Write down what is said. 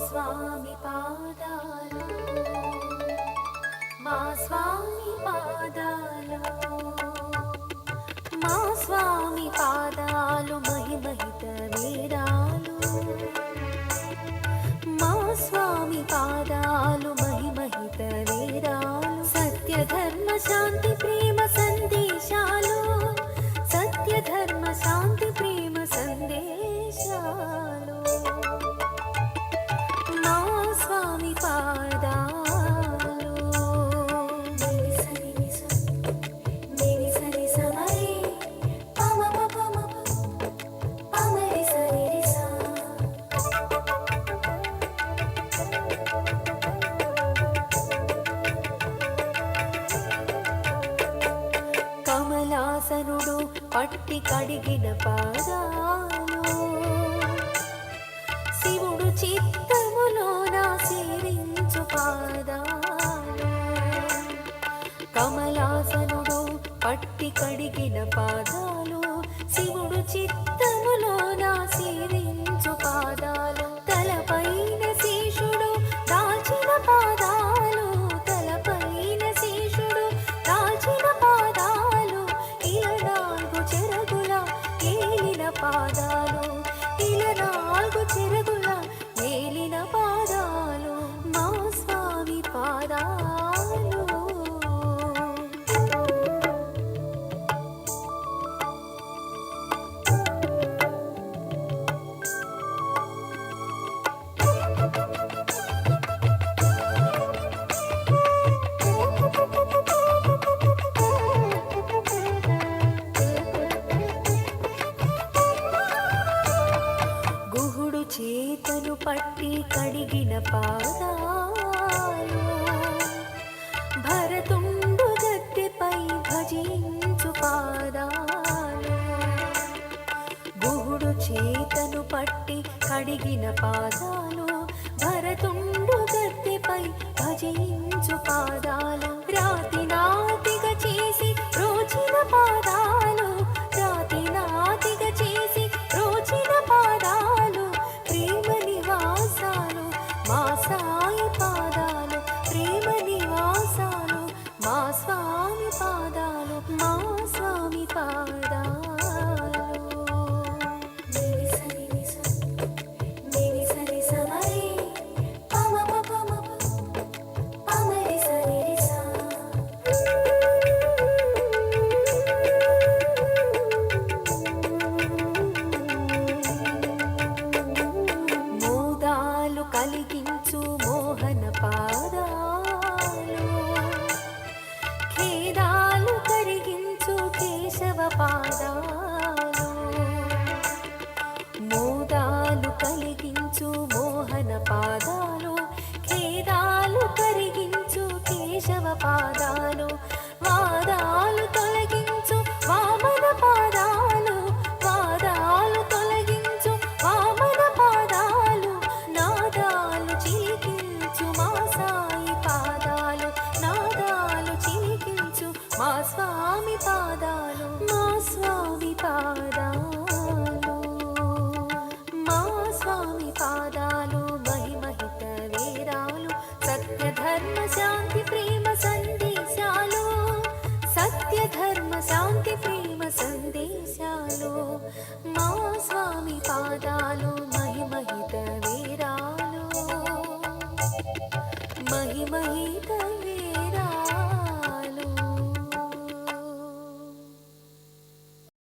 స్వామి పాదాలు మా స్వామి పాదాలు మా స్వామి పాదాలు మహిమహిత వేదాలు మా స్వామి పాదాలు మహిమహిత వేదాలు సత్య ధర్మ శాంతి ప్రేమ సందేశాలు సత్య ధర్మ శాంతి ప్రేమ సందేశాలు మా స్వామి పాదాలు కమలాసనుడు పట్టి కడిగిన పాదాలు శివుడు చిత్తములోన సేవించు పాదాలు కమలాసనుడు పట్టి కడిగిన పాదాలు శివుడు చిత్తములోన సేవించు పాదాలు తలపైన శేషుడు దాల్చిన పాదాలు తలపైన శేషుడు దాల్చిన పాదాలు ఇలనాలుగు చెరగుల ఏలిన పాదాలు ఇలనాలుగు చెరగుల ఏలిన పాదాలు మా స్వామి పాదాలు గుహుడు చేతను పట్టి కడిగిన పాదాలు భరతుండు గద్దెపై భజించు పాదాలు గుహుడు చేతను పట్టి కడిగిన పాదాలు భరతుండు గద్దెపై భజించు పాదాలు రాతి నాతిగా చేసి రోచిన పాదాలు రాతి నాతిగా చేసి రోచిన పాదాలు ప్రేమ నివాసాలు మా సాయి పాదాలు ప్రేమ నివాసాలు మా స్వామి పాదాలు మా స్వామి పాదాలు కలిగించు మోహన పాదాలు ఖేదాలు కరిగించు కేశవ పాదాలు మోదాలు కలిగించు మోహన పాదాలు ఖేదాలు కరిగించు కేశవ పాదాలు వాదాలు తొలగించు వామన పాదాలు వాదాలు తొలగించు వామన పాదాలు నాదాలు చిలికించు మా సాయి పాదాలు నాదాలు చిలికించు మా స్వామి పాదాలు మా స్వామి పాదాలు మా స్వామి పాదాలు మహిమహిత వేదాలు సత్య ధర్మ శాంతి ప్రేమ సందేశాలు సత్య ధర్మ శాంతి ప్రేమ సందేశాలు మా స్వామి పాదాలు మహిమహిత వేదాలు మహిమహిత